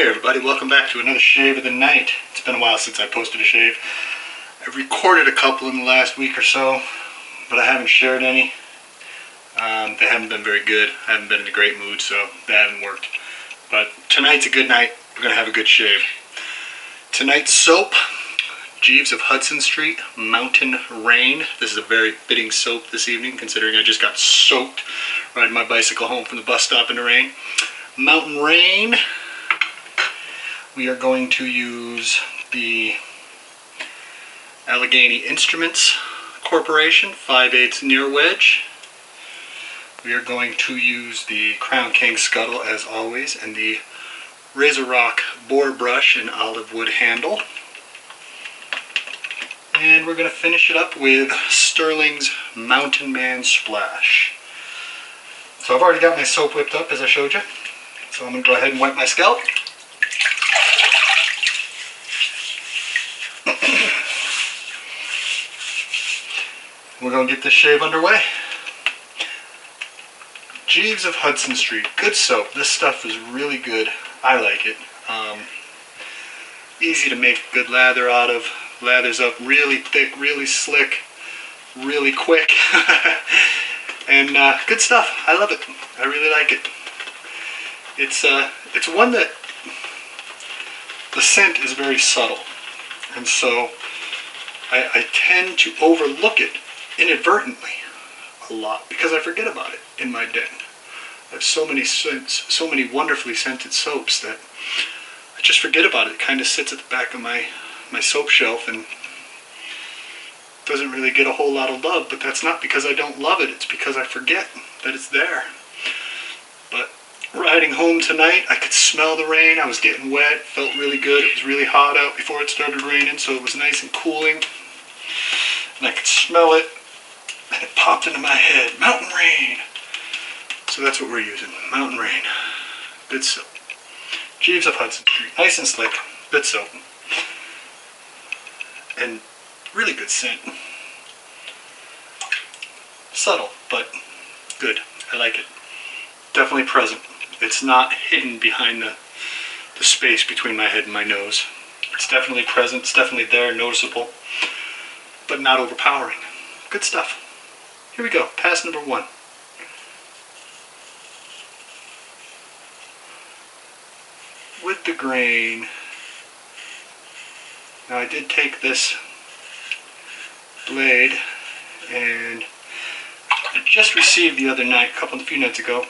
Hey everybody, welcome back to another shave of the night. It's been a while since I posted a shave. I've recorded a couple in the last week or so, but I haven't shared any. They haven't been very good. I haven't been in a great mood, so they haven't worked. But tonight's a good night. We're going to have a good shave. Tonight's soap, Jeeves of Hudson Street, Mountain Rain. This is a very fitting soap this evening, considering I just got soaked riding my bicycle home from the bus stop in the rain. Mountain Rain. We are going to use the Allegheny Instruments Corporation 5/8 near wedge. We are going to use the Crown King scuttle as always, and the RazoRock boar brush and olivewood handle. And we're going to finish it up with Stirling's Mountain Man splash. So I've already got my soap whipped up as I showed you. So I'm going to go ahead and wipe my scalp. We're going to get this shave underway. Jeeves of Hudson Street. Good soap. This stuff is really good. I like it. Easy to make good lather out of. Lathers up really thick, really slick, really quick. And good stuff. I love it. I really like it. It's one that the scent is very subtle. And so I tend to overlook it inadvertently a lot because I forget about it in my den. I have so many scents, so many wonderfully scented soaps that I just forget about it. It kind of sits at the back of my soap shelf and doesn't really get a whole lot of love, but that's not because I don't love it, it's because I forget that it's there. But riding home tonight, I could smell the rain. I was getting wet, felt really good. It was really hot out before it started raining, so it was nice and cooling. And I could smell it, and it popped into my head, Mountain Rain. So that's what we're using, Mountain Rain. Good soap. Jeeves of Hudson Street, nice and slick, good soap. And really good scent. Subtle, but good. I like it. Definitely present. It's not hidden behind the space between my head and my nose. It's definitely present, it's definitely there, noticeable, but not overpowering. Good stuff. Here we go, pass number 1. With the grain. Now I did take this blade and I just received the other night, a few nights ago,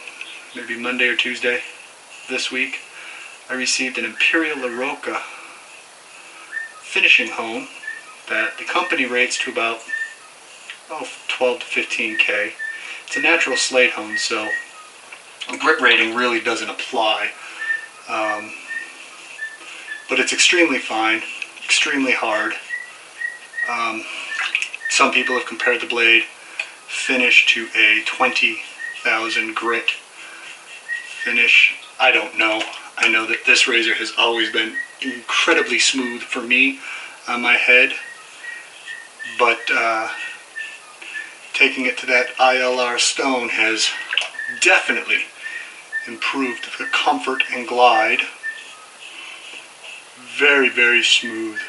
maybe Monday or Tuesday this week, I received an Imperial LaRocca finishing hone that the company rates to about 12 to 15K. It's a natural slate hone, so grit rating really doesn't apply. But it's extremely fine, extremely hard. Some people have compared the blade finish to a 20,000 grit finish. I don't know. I know that this razor has always been incredibly smooth for me on my head, but taking it to that ILR stone has definitely improved the comfort and glide. Very, very smooth.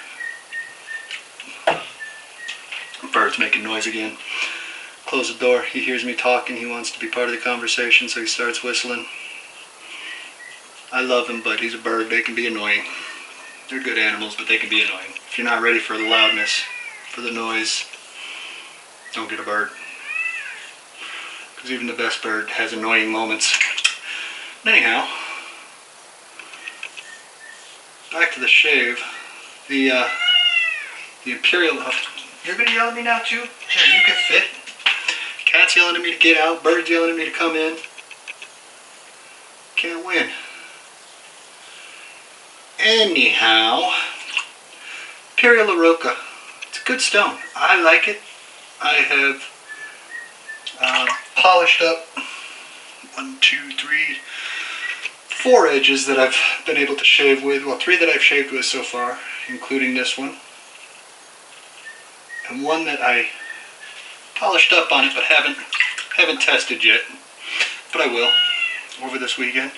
Bird's making noise again. Close the door. He hears me talking. He wants to be part of the conversation, so he starts whistling. I love him, but he's a bird. They can be annoying. They're good animals, but they can be annoying. If you're not ready for the loudness, for the noise, don't get a bird. Because even the best bird has annoying moments. But anyhow, back to the shave. The Imperial... You're going to yell at me now too? Here, you can fit. Cat's yelling at me to get out. Bird's yelling at me to come in. Can't win. Anyhow, Imperial LaRocca. It's a good stone. I like it. I have polished up 4 edges that I've been able to shave with. Well, 3 that I've shaved with so far, including this one. And 1 that I polished up on it but haven't tested yet. But I will over this weekend.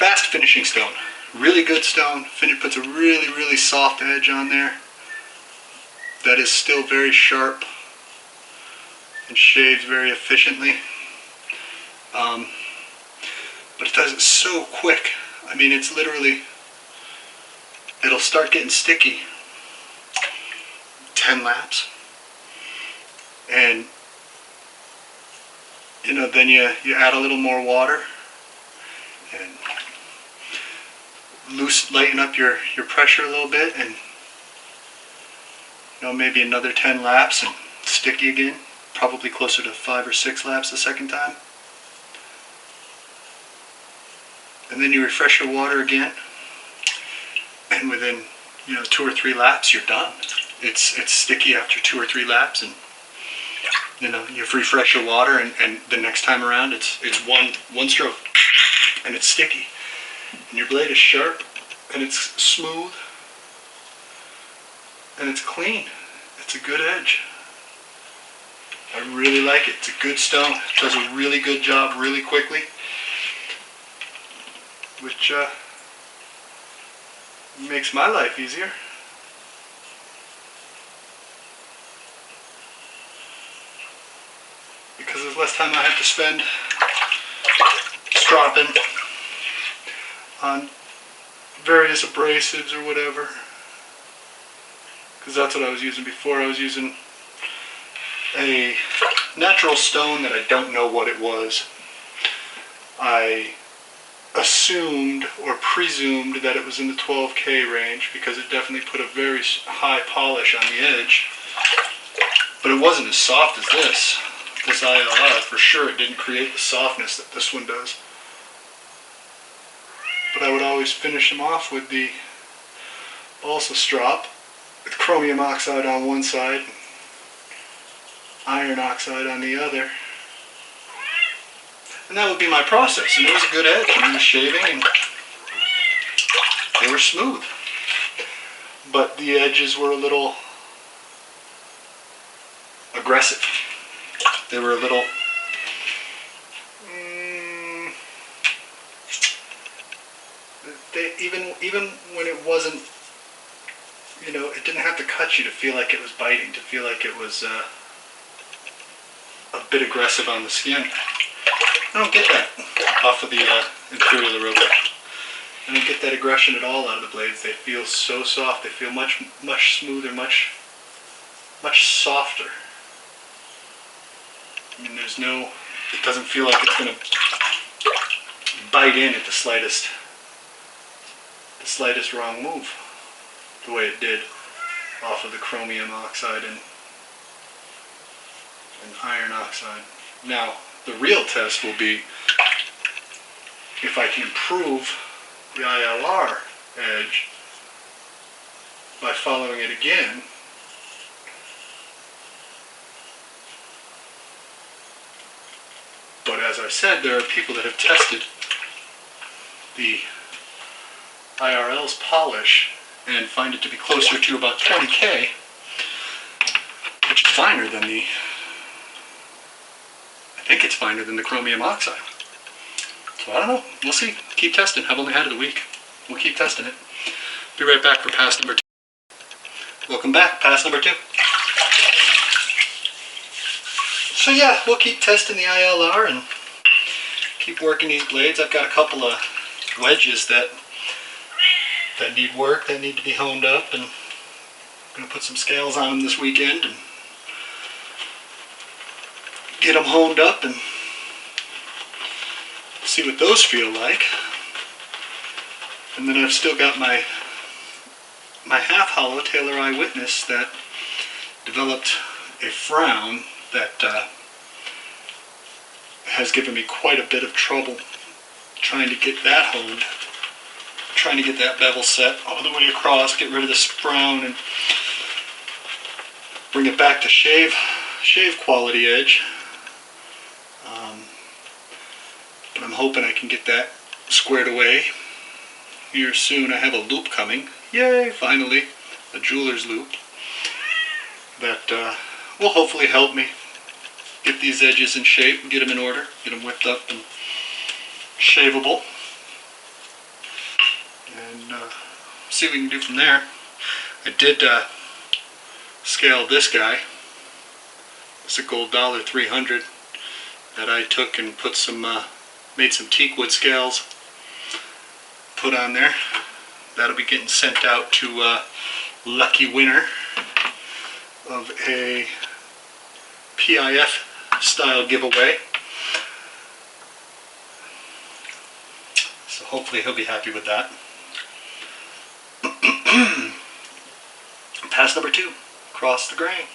fast finishing stone. Really good stone. It puts a really, really soft edge on there that is still very sharp and shaves very efficiently. But it does it so quick. I mean, it's literally, it'll start getting sticky 10 laps. And, you know, then you add a little more water and lighten up your pressure a little bit, and, you know, maybe another 10 laps and sticky again. Probably closer to 5 or 6 laps the second time. And then you refresh your water again, and within, you know, 2 or 3 laps you're done. It's sticky after 2 or 3 laps, and, you know, you refresh your water, and the next time around it's one stroke, and it's sticky, and your blade is sharp, and it's smooth, and it's clean. It's a good edge. I really like it. It's a good stone. It does a really good job really quickly, which makes my life easier. Because there's less time I have to spend stropping on various abrasives or whatever. Because that's what I was using before. I was using a natural stone that I don't know what it was. I assumed or presumed that it was in the 12K range because it definitely put a very high polish on the edge. But it wasn't as soft as this. This ILR, for sure, it didn't create the softness that this one does. But I would always finish them off with the balsa strop with chromium oxide on one side, iron oxide on the other. And that would be my process. And it was a good edge, and it was shaving, and they were smooth. But the edges were a little aggressive. They were a little even when it wasn't, you know, it didn't have to cut you to feel like it was biting, to feel like it was a bit aggressive on the skin. I don't get that off of the Imperial Europa. I don't get that aggression at all out of the blades. They feel so soft. They feel much smoother, much softer. I mean, there's no, it doesn't feel like it's going to bite in at the slightest wrong move, the way it did off of the chromium oxide and iron oxide. Now, the real test will be if I can improve the ILR edge by following it again. But as I said, there are people that have tested the IRL's polish and find it to be closer to about 20K, which is finer than the, I think it's finer than the chromium oxide. So I don't know, we'll see. Keep testing. I've only had it a week. We'll keep testing it. Be right back for pass number 2. Welcome back, pass number 2. So yeah, we'll keep testing the ILR and keep working these blades. I've got a couple of wedges that need work, that need to be honed up, and I'm going to put some scales on them this weekend and get them honed up and see what those feel like. And then I've still got my half hollow Taylor Eyewitness that developed a frown that has given me quite a bit of trouble trying to get that honed, trying to get that bevel set all the way across, get rid of this frown and bring it back to shave quality edge. But I'm hoping I can get that squared away here soon. I have a loop coming. Yay, finally, a jeweler's loop that will hopefully help me get these edges in shape and get them in order, get them whipped up and shaveable. see what we can do from there. I did scale this guy. It's a gold dollar 300 that I took and put some, made some teak wood scales, put on there. That'll be getting sent out to lucky winner of a PIF style giveaway. So hopefully he'll be happy with that. Pass number 2, cross the grain.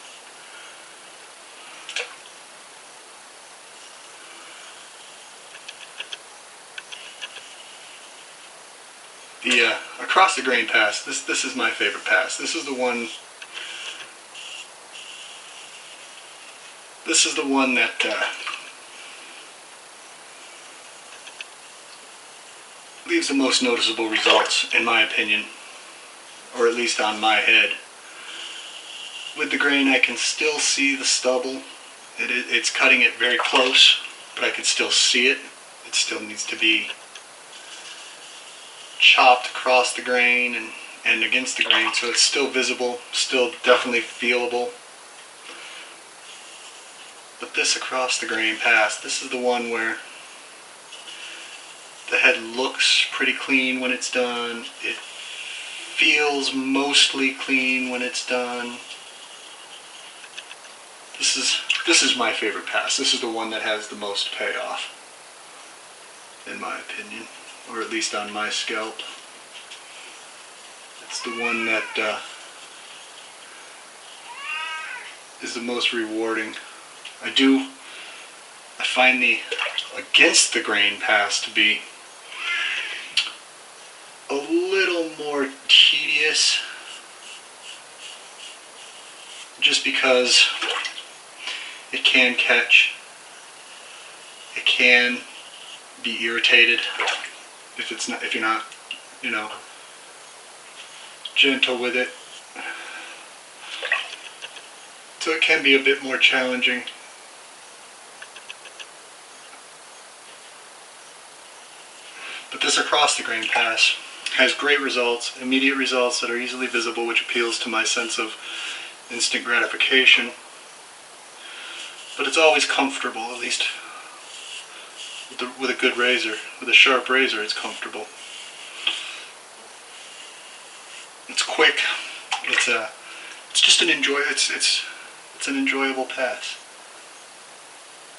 The across the grain pass, this is my favorite pass. This is the one that leaves the most noticeable results, in my opinion, or at least on my head. With the grain, I can still see the stubble. It's cutting it very close, but I can still see it. It still needs to be chopped across the grain and against the grain, so it's still visible, still definitely feelable. But this across the grain pass, this is the one where the head looks pretty clean when it's done. It feels mostly clean when it's done. This is my favorite pass. This is the one that has the most payoff, in my opinion, or at least on my scalp. It's the one that is the most rewarding. I find the against the grain pass to be a little more tedious, just because it can catch, it can be irritated if you're not, you know, gentle with it. So it can be a bit more challenging. But this across the grain pass has great results, immediate results that are easily visible, which appeals to my sense of instant gratification. But it's always comfortable, at least with a good razor. With a sharp razor, it's comfortable. It's quick. It's just an it's an enjoyable pass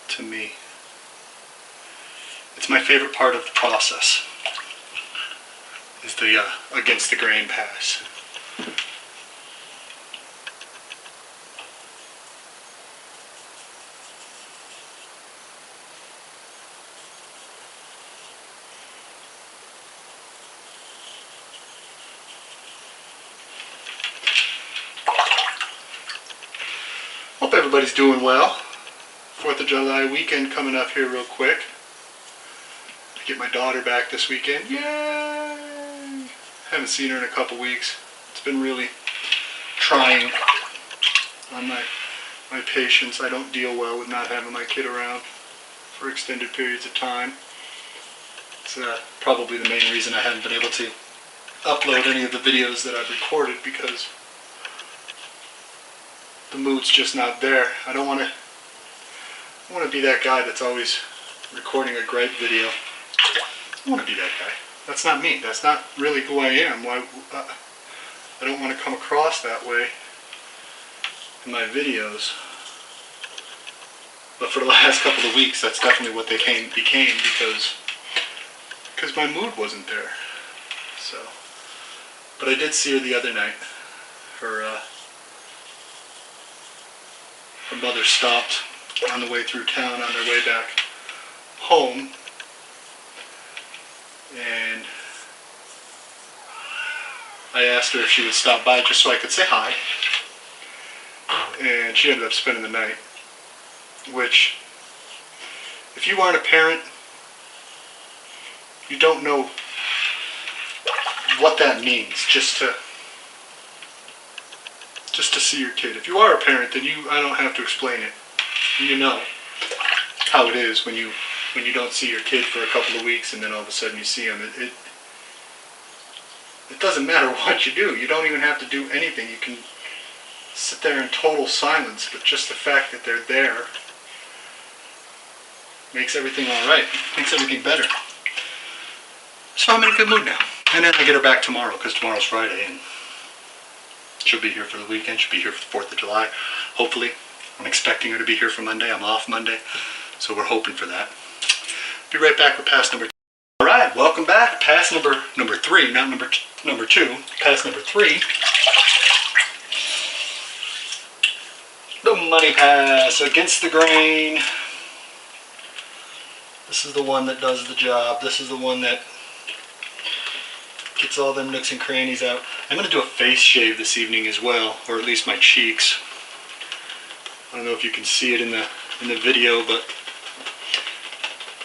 to me. It's my favorite part of the process, is the against the grain pass. Hope everybody's doing well. 4th of July weekend coming up here real quick. I get my daughter back this weekend. Yay! Haven't seen her in a couple weeks. It's been really trying on my patience. I don't deal well with not having my kid around for extended periods of time. It's probably the main reason I haven't been able to upload any of the videos that I've recorded, because the mood's just not there. I don't want to be that guy that's always recording a gripe video. I don't want to be that guy. That's not me. That's not really who I am. I don't want to come across that way in my videos. But for the last couple of weeks, that's definitely what they became, because my mood wasn't there. So, but I did see her the other night. Her mother stopped on the way through town on their way back home, and I asked her if she would stop by just so I could say hi, and she ended up spending the night, which, if you aren't a parent, you don't know what that means, just to see your kid. If you are a parent, then I don't have to explain it. You know how it is when you it doesn't matter what you do. You don't even have to do anything. You can sit there in total silence, but just the fact that they're there makes everything alright, makes everything better. So I'm in a good mood now. And then I get her back tomorrow, because tomorrow's Friday, and she'll be here for the weekend. She'll be here for the 4th of July, hopefully. I'm expecting her to be here for Monday. I'm off Monday, so we're hoping for that. Be right back with pass number 2. Alright, welcome back. Pass number 3, not number 2. Pass number 3. The money pass against the grain. This is the one that does the job. This is the one that gets all them nooks and crannies out. I'm going to do a face shave this evening as well, or at least my cheeks. I don't know if you can see it in the video, but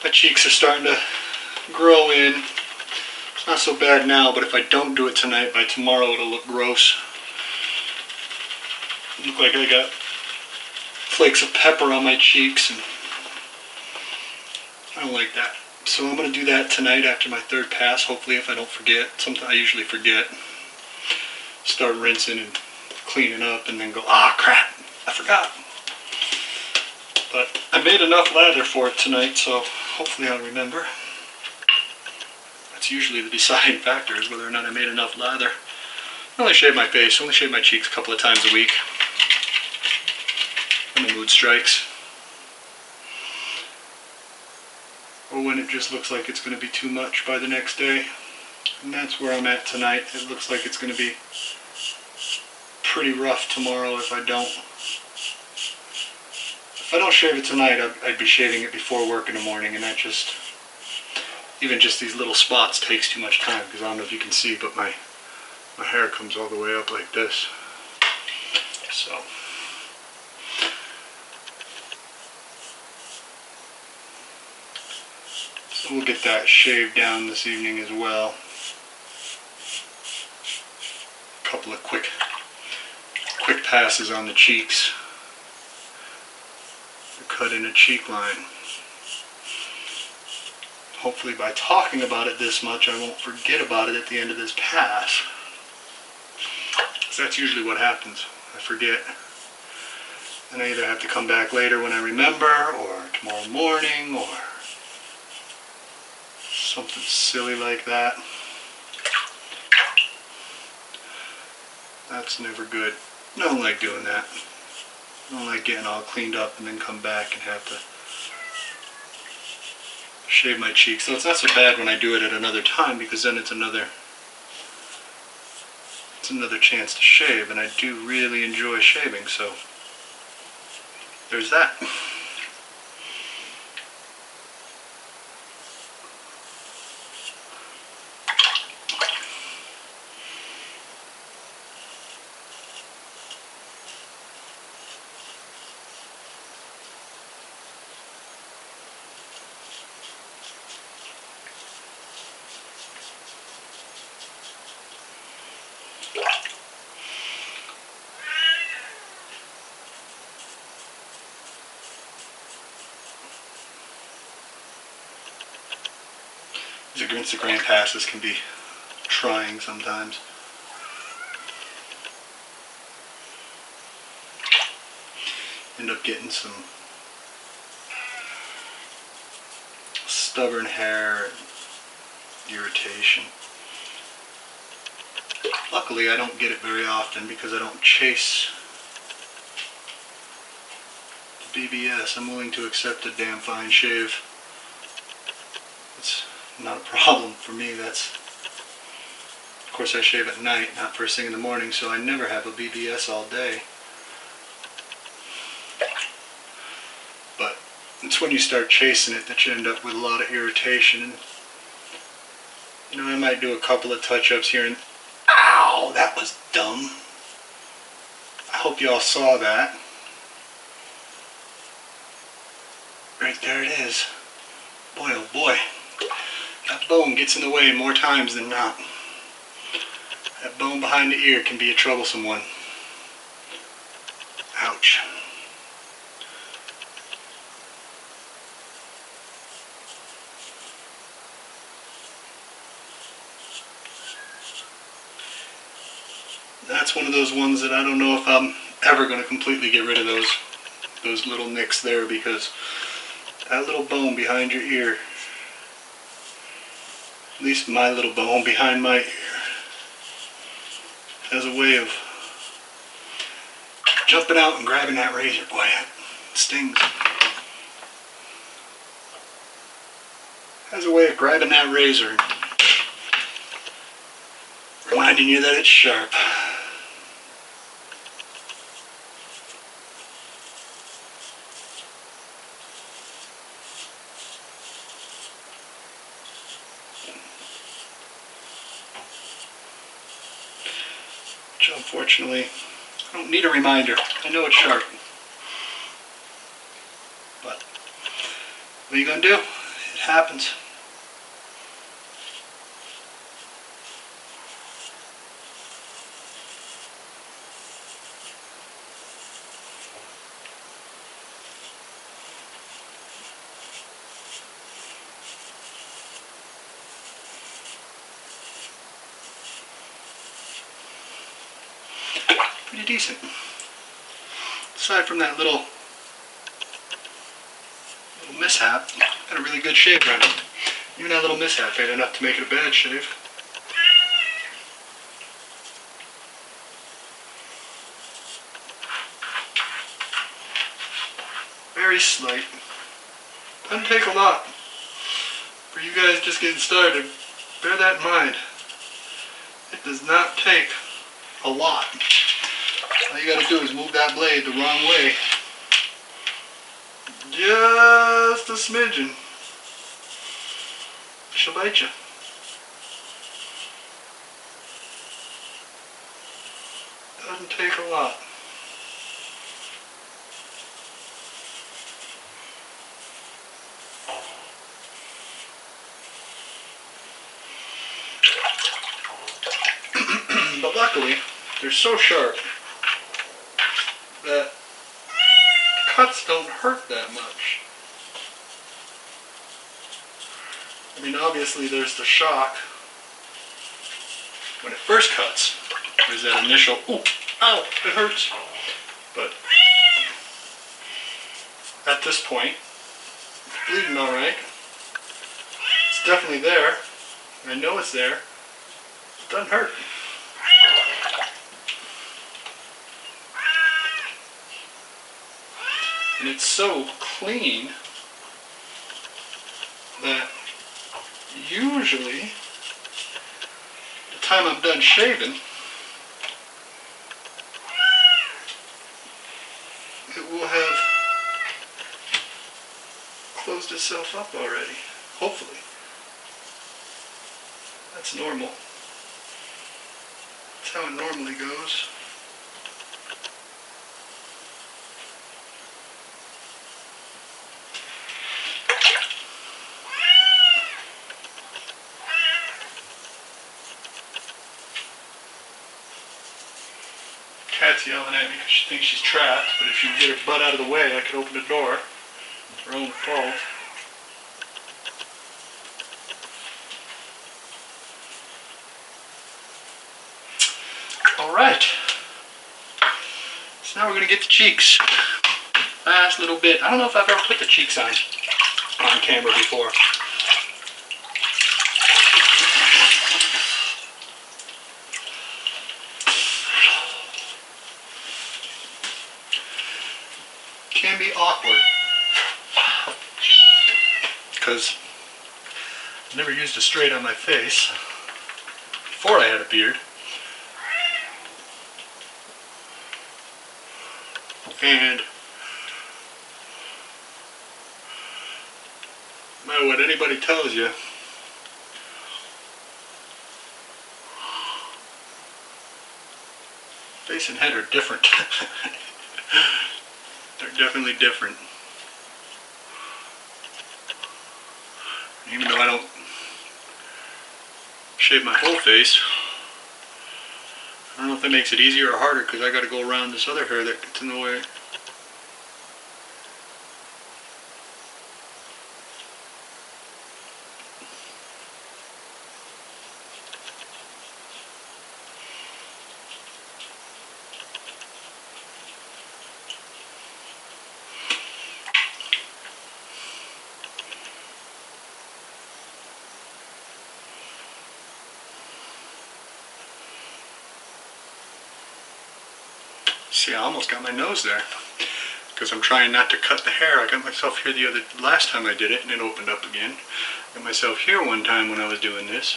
my cheeks are starting to grow in. It's not so bad now, but if I don't do it tonight, by tomorrow it'll look gross. Look like I got flakes of pepper on my cheeks, and I don't like that. So I'm going to do that tonight after my 3rd pass, hopefully, if I don't forget. Sometimes I usually forget. Start rinsing and cleaning up and then go, ah, crap, I forgot. But I made enough lather for it tonight, so hopefully I'll remember. That's usually the deciding factor, is whether or not I made enough lather. I only shave my face, I only shave my cheeks a couple of times a week. When the mood strikes. Or when it just looks like it's going to be too much by the next day. And that's where I'm at tonight. It looks like it's going to be pretty rough tomorrow if I don't. If I don't shave it tonight, I'd be shaving it before work in the morning, and that just, even just these little spots takes too much time, because I don't know if you can see, but my hair comes all the way up like this. So we'll get that shaved down this evening as well. A couple of quick passes on the cheeks to cut in a cheek line. Hopefully by talking about it this much, I won't forget about it at the end of this pass. So that's usually what happens. I forget. And I either have to come back later when I remember, or tomorrow morning, or something silly like that. That's never good. I don't like doing that. I don't like getting all cleaned up and then come back and have to shave my cheeks. So it's not so bad when I do it at another time, because then it's another chance to shave, and I do really enjoy shaving, so there's that. These against the grain passes can be trying sometimes. End up getting some stubborn hair and irritation. Luckily I don't get it very often because I don't chase the BBS. I'm willing to accept a damn fine shave. It's not a problem for me. That's, of course I shave at night, not first thing in the morning, so I never have a BBS all day. But it's when you start chasing it that you end up with a lot of irritation. And, you know, I might do a couple of touch-ups here and ow, that was dumb. I hope you all saw that. Right there it is. Boy, oh boy. That bone gets in the way more times than not. That bone behind the ear can be a troublesome one. Ouch. That's one of those ones that I don't know if I'm ever going to completely get rid of those little nicks there, because that little bone behind your ear, at least my little bone behind my ear, has a way of jumping out and grabbing that razor. Boy, it stings. Has a way of grabbing that razor and reminding you that it's sharp. Which unfortunately, I don't need a reminder. I know it's sharp. But what are you going to do? It happens. Pretty decent. Aside from that little mishap, got a really good shave around it. Even that little mishap ain't enough to make it a bad shave. Very slight. Doesn't take a lot. For you guys just getting started, bear that in mind. It does not take a lot. All you gotta do is move that blade the wrong way. Just a smidgen. She'll bite you. Doesn't take a lot. But luckily, they're so sharp that cuts don't hurt that much. I mean, obviously there's the shock when it first cuts. There's that initial, ooh, ow, it hurts. But at this point, it's bleeding alright. It's definitely there. I know it's there. It doesn't hurt. And it's so clean that usually the time I'm done shaving, it will have closed itself up already. Hopefully. That's normal. That's how it normally goes. Cat's yelling at me because she thinks she's trapped, but if she can get her butt out of the way, I could open the door. It's her own fault. Alright. So now we're going to get the cheeks. Last little bit. I don't know if I've ever put the cheeks on camera before. Can be awkward because I never used a straight on my face before I had a beard, and no matter what anybody tells you, face and head are different. They're definitely different. Even though I don't shave my whole face, I don't know if that makes it easier or harder because I got to go around this other hair that gets in the way. See, I almost got my nose there. Because I'm trying not to cut the hair. I got myself here last time I did it and it opened up again. Got myself here one time when I was doing this.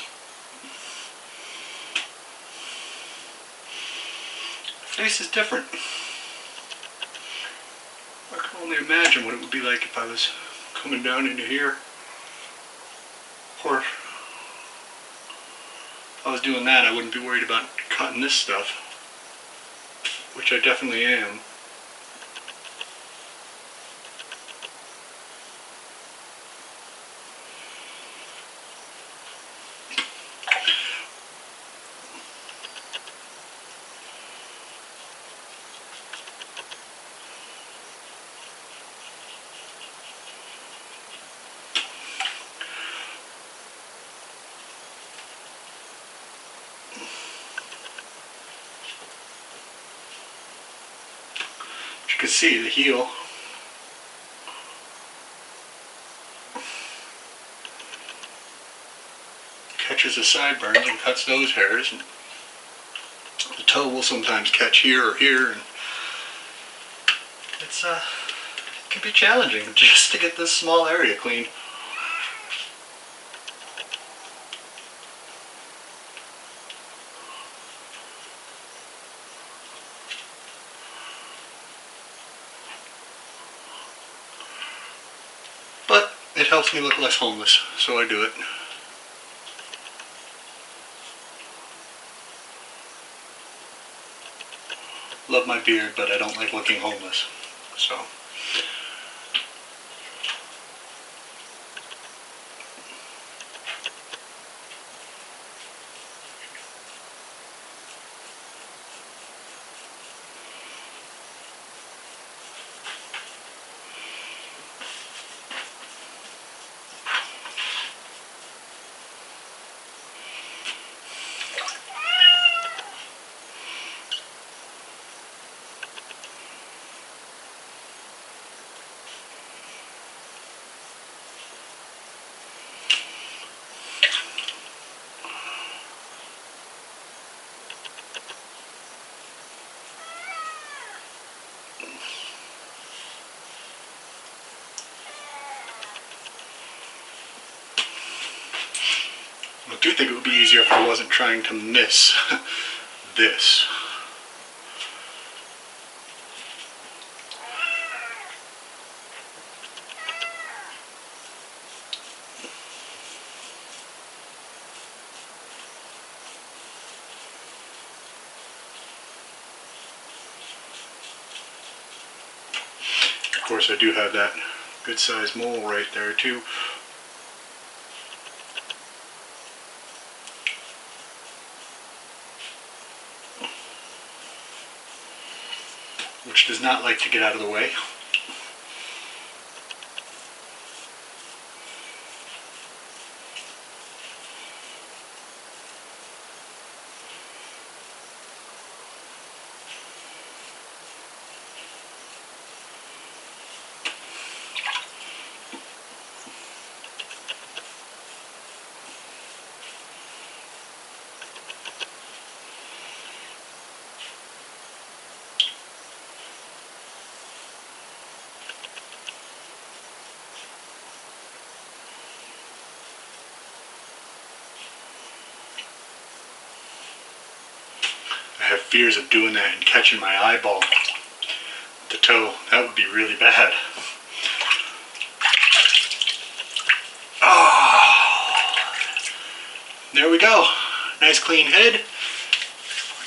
Face is different. I can only imagine what it would be like if I was coming down into here. Or if I was doing that, I wouldn't be worried about cutting this stuff, which I definitely am. You can see the heel catches the sideburns and cuts those hairs, and the toe will sometimes catch here or here, and it can be challenging just to get this small area clean. But it helps me look less homeless, so I do it. Love my beard, but I don't like looking homeless, so. I do think it would be easier if I wasn't trying to miss this. Of course, I do have that good sized mole right there too. Which does not like to get out of the way. I have fears of doing that and catching my eyeball with the toe. That would be really bad. Oh, there we go. Nice clean head.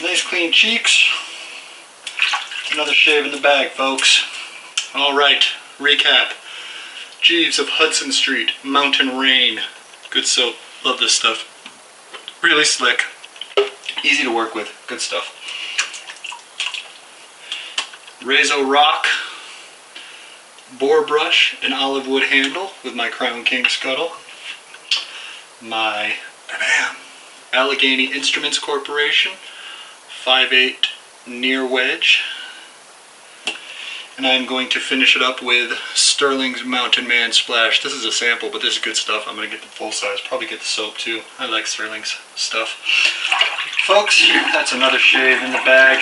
Nice clean cheeks. Another shave in the bag, folks. Alright, recap. Jeeves of Hudson Street, Mountain Rain. Good soap. Love this stuff. Really slick. Easy to work with. Good stuff. RazoRock boar brush and olive wood handle with my Crown King scuttle. My Allegheny Instruments Corporation 5/8 near wedge. And I'm going to finish it up with Stirling's Mountain Man Splash. This is a sample, but this is good stuff. I'm going to get the full size, probably get the soap too. I like Stirling's stuff. Folks, that's another shave in the bag.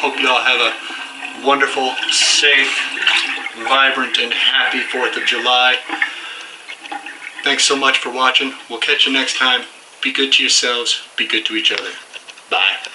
Hope you all have a wonderful, safe, vibrant, and happy 4th of July. Thanks so much for watching. We'll catch you next time. Be good to yourselves. Be good to each other. Bye.